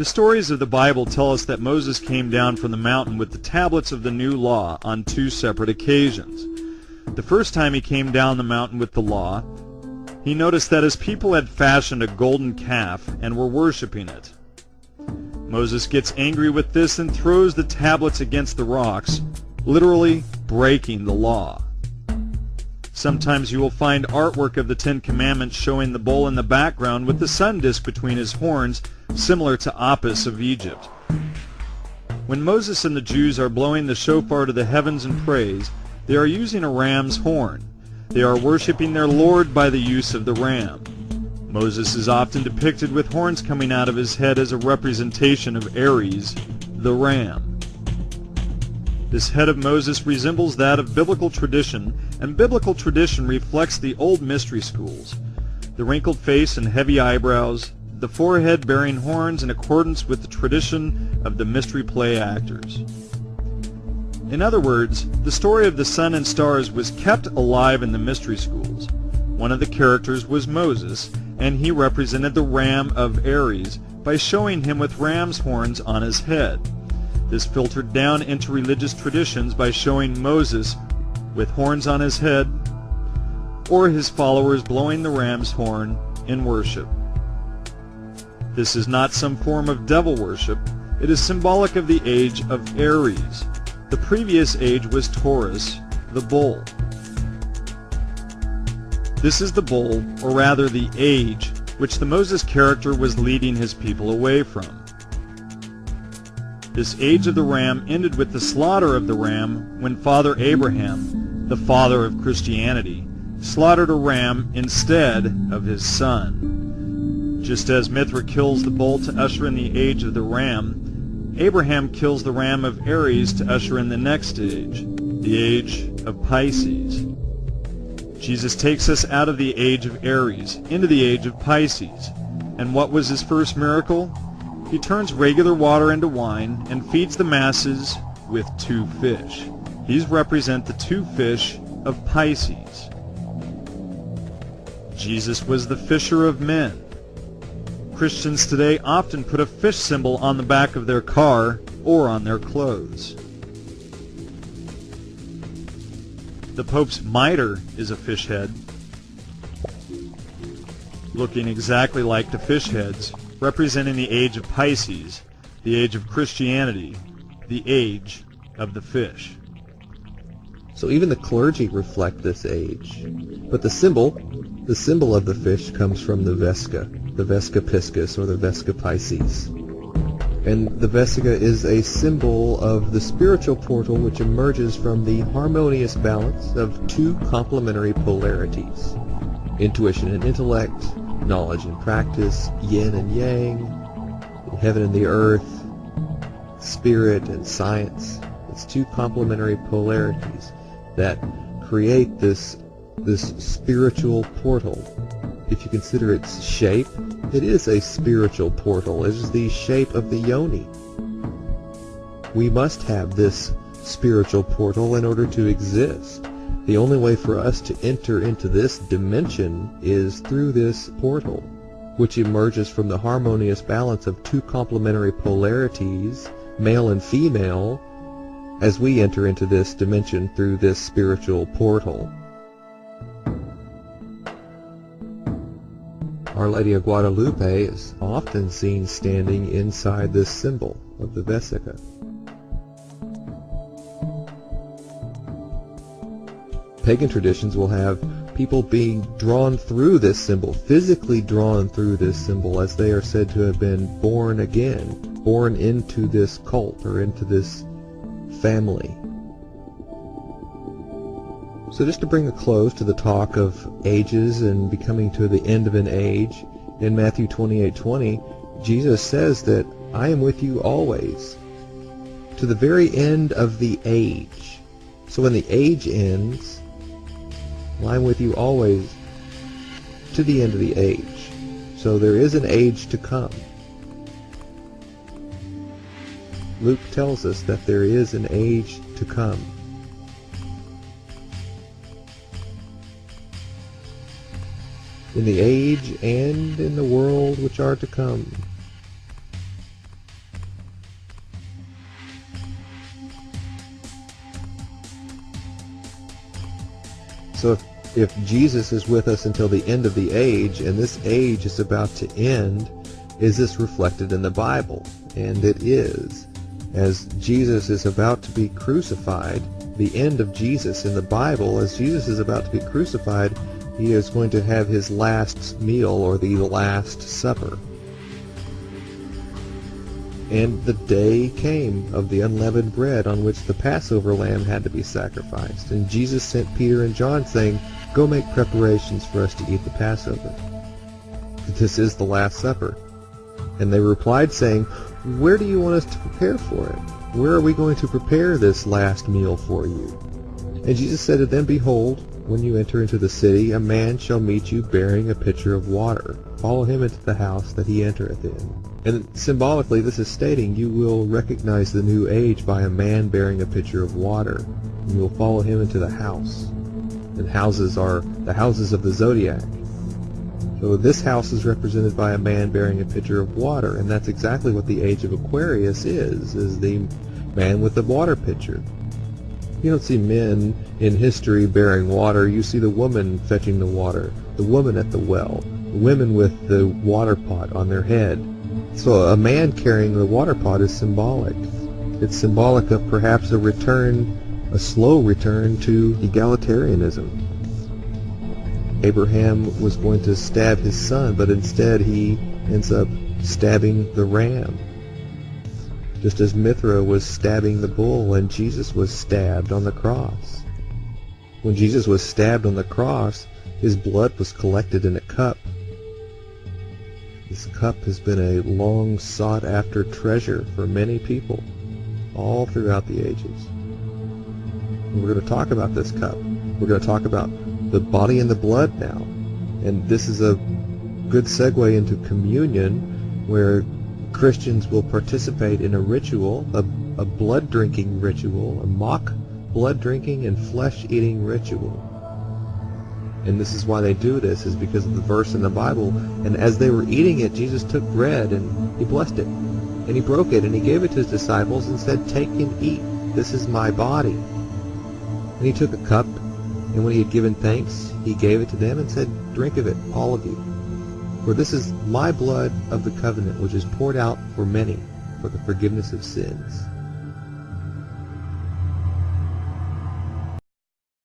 The stories of the Bible tell us that Moses came down from the mountain with the tablets of the new law on 2 separate occasions. The first time he came down the mountain with the law, he noticed that his people had fashioned a golden calf and were worshiping it. Moses gets angry with this and throws the tablets against the rocks, literally breaking the law. Sometimes you will find artwork of the 10 Commandments showing the bull in the background with the sun disk between his horns, similar to Apis of Egypt. When Moses and the Jews are blowing the shofar to the heavens in praise, they are using a ram's horn. They are worshiping their Lord by the use of the ram. Moses is often depicted with horns coming out of his head as a representation of Aries, the ram. This head of Moses resembles that of biblical tradition, and biblical tradition reflects the old mystery schools. The wrinkled face and heavy eyebrows, the forehead bearing horns in accordance with the tradition of the mystery play actors. In other words, the story of the sun and stars was kept alive in the mystery schools. One of the characters was Moses, and he represented the ram of Aries by showing him with ram's horns on his head. This filtered down into religious traditions by showing Moses with horns on his head, or his followers blowing the ram's horn in worship. This is not some form of devil worship. It is symbolic of the age of Aries. The previous age was Taurus, the bull. This is the bull, or rather the age, which the Moses character was leading his people away from. This age of the ram ended with the slaughter of the ram when Father Abraham, the father of Christianity, slaughtered a ram instead of his son. Just as Mithra kills the bull to usher in the age of the ram, Abraham kills the ram of Aries to usher in the next age, the age of Pisces. Jesus takes us out of the age of Aries into the age of Pisces. And what was his first miracle? He turns regular water into wine and feeds the masses with 2 fish. These represent the 2 fish of Pisces. Jesus was the fisher of men. Christians today often put a fish symbol on the back of their car or on their clothes. The Pope's mitre is a fish head, looking exactly like the fish heads, representing the age of Pisces, the age of Christianity, the age of the fish. So even the clergy reflect this age. But the symbol of the fish comes from the Vesca Piscis, or the Vesca Pisces. And the Vesca is a symbol of the spiritual portal which emerges from the harmonious balance of 2 complementary polarities: intuition and intellect, knowledge and practice, yin and yang, the heaven and the earth, spirit and science. It's 2 complementary polarities that create this spiritual portal. If you consider its shape, it is a spiritual portal. It is the shape of the yoni. We must have this spiritual portal in order to exist. The only way for us to enter into this dimension is through this portal, which emerges from the harmonious balance of 2 complementary polarities, male and female, as we enter into this dimension through this spiritual portal. Our Lady of Guadalupe is often seen standing inside this symbol of the Vesica. Pagan traditions will have people being drawn through this symbol, physically drawn through this symbol, as they are said to have been born again, born into this cult or into this family. So just to bring a close to the talk of ages and becoming to the end of an age, in Matthew 28:20, Jesus says that I am with you always, to the very end of the age. So when the age ends, well, I'm with you always to the end of the age. So there is an age to come. Luke tells us that there is an age to come. In the age and in the world which are to come. So if Jesus is with us until the end of the age, and this age is about to end, is this reflected in the Bible? And it is. As Jesus is about to be crucified, the end of Jesus in the Bible, as Jesus is about to be crucified, he is going to have his last meal, or the Last Supper. And the day came of the unleavened bread on which the Passover lamb had to be sacrificed. And Jesus sent Peter and John, saying, "Go make preparations for us to eat the Passover. This is the Last Supper." And they replied, saying, "Where do you want us to prepare for it? Where are we going to prepare this last meal for you?" And Jesus said to them, "Behold, when you enter into the city, a man shall meet you bearing a pitcher of water. Follow him into the house that he entereth in." And symbolically, this is stating you will recognize the new age by a man bearing a pitcher of water, and you will follow him into the house. And houses are the houses of the zodiac. So this house is represented by a man bearing a pitcher of water, and that's exactly what the age of Aquarius is the man with the water pitcher. You don't see men in history bearing water. You see the woman fetching the water, the woman at the well, the women with the water pot on their head. So a man carrying the water pot is symbolic. It's symbolic of perhaps a slow return to egalitarianism. Abraham was going to stab his son, but instead he ends up stabbing the ram. Just as Mithra was stabbing the bull and Jesus was stabbed on the cross. When Jesus was stabbed on the cross, his blood was collected in a cup. This cup has been a long sought after treasure for many people all throughout the ages. And we're going to talk about this cup. We're going to talk about the body and the blood now. And this is a good segue into communion, where Christians will participate in a ritual, a blood drinking ritual, a mock blood drinking and flesh eating ritual. And this is why they do this, is because of the verse in the Bible. And as they were eating it, Jesus took bread and he blessed it. And he broke it and he gave it to his disciples and said, "Take and eat. This is my body." And he took a cup, and when he had given thanks, he gave it to them and said, "Drink of it, all of you. For this is my blood of the covenant, which is poured out for many for the forgiveness of sins."